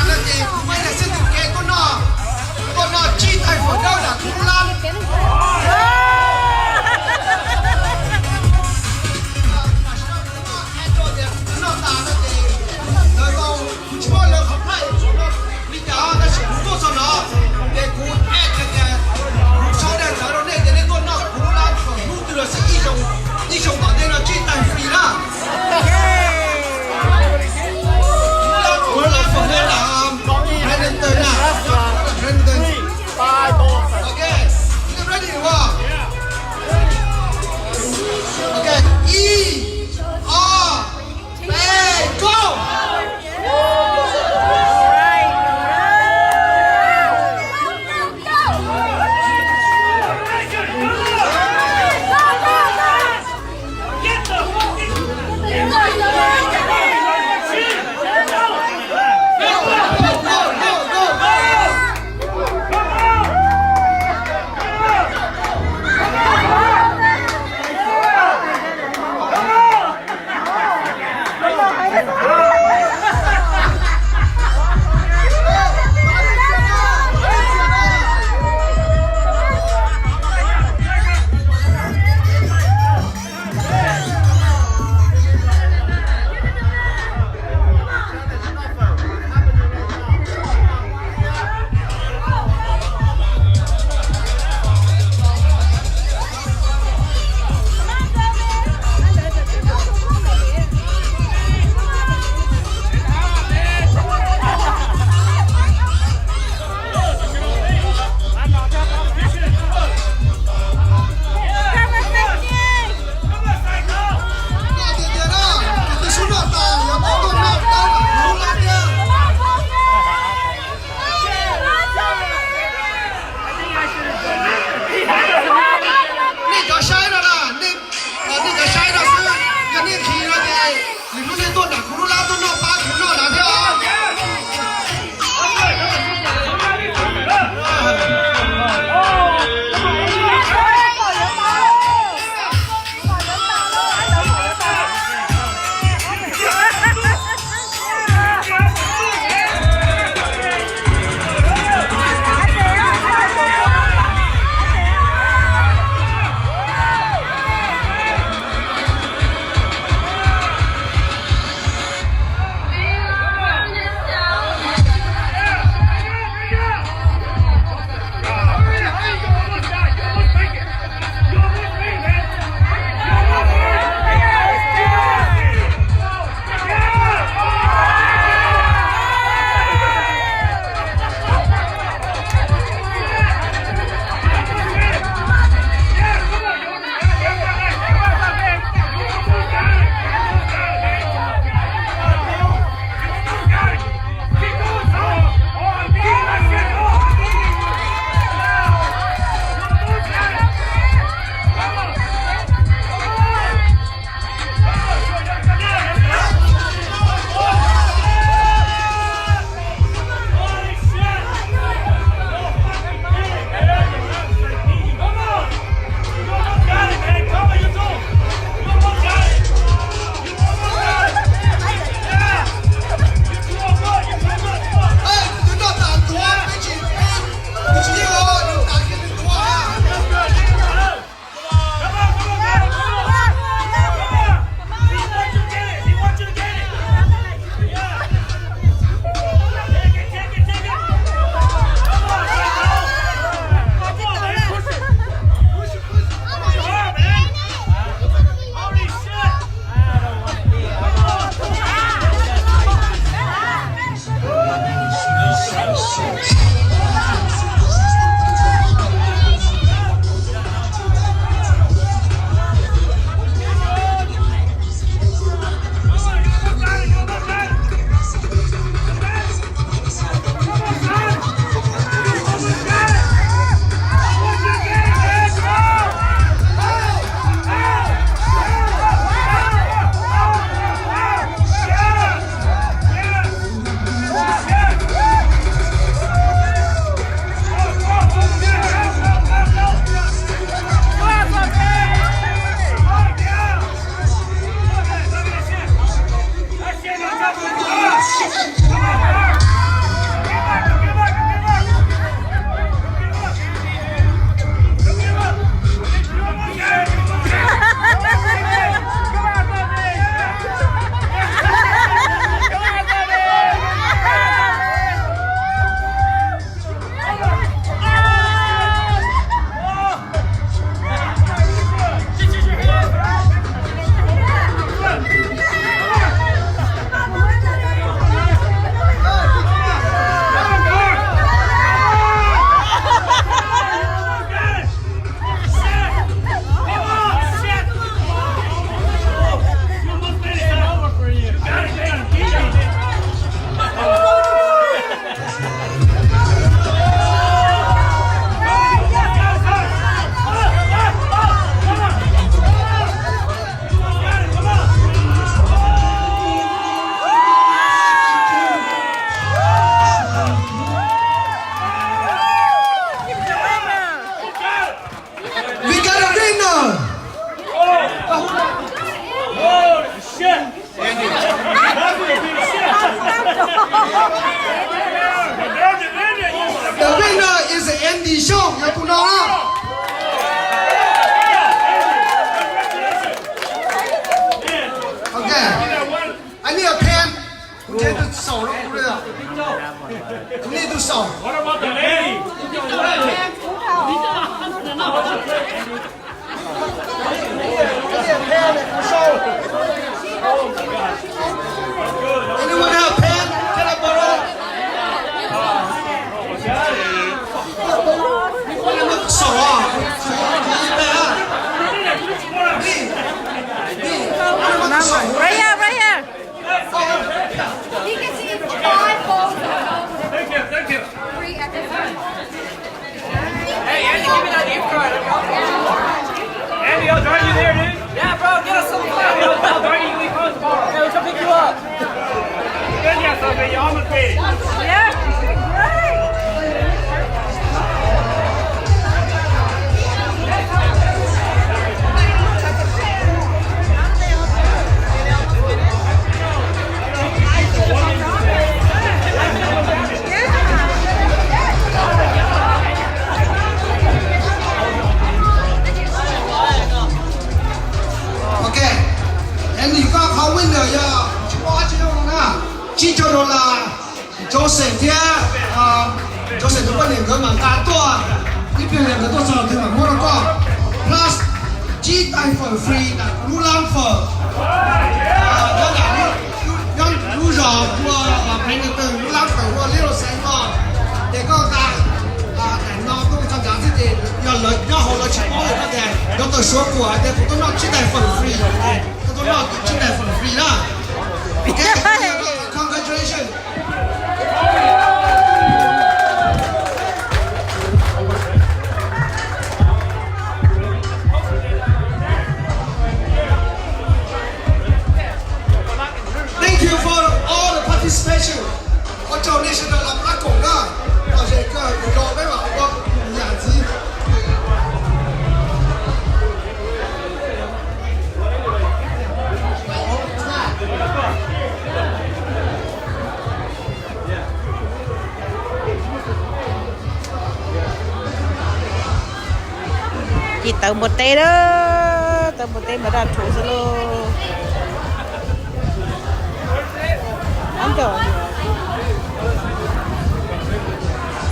那的，为了是给个那鸡蛋火烧的土拉。一种把那个鸡蛋飞了。我来放的啦，还能等啊，还能等。OK，你们来 You need to solve. What about the lady? Anyone have pen? Can I borrow? Look so hard. Right here, right here. You can see 5 balls. Thank you. 3 at the front. Hey, Andy, give me that gift card. Andy, I'll drive you there, dude. Yeah, bro, get us some fun. I'll drive you. Leave home tomorrow. Yeah, we'll come pick you up. Good, yeah, something. You're almost paid. Yeah. Right. Okay. And you got how winner ya? Chua chứ đâu nè. Chỉ cho nó là cho sinh thế cho sinh nó có những cái mà cả tua. Đi bên những cái tua sao thì mà mua nó có. Plus chỉ tay phần free là lu lang phần. Đó là lu rõ của phải được từ lu lang phần của liều sinh mà. Để có ta nó cũng trong giá thì要好了钱包有个点，有的说过，但不都要只带粉 free， 不都要只带粉 free 啦。Congratulations。Thank you for all the participation。我找那些的老拉狗了，到这个有没有我雅集。Chị tự một tê đó. Tự một tê mà ra chủ solo. Anh trời.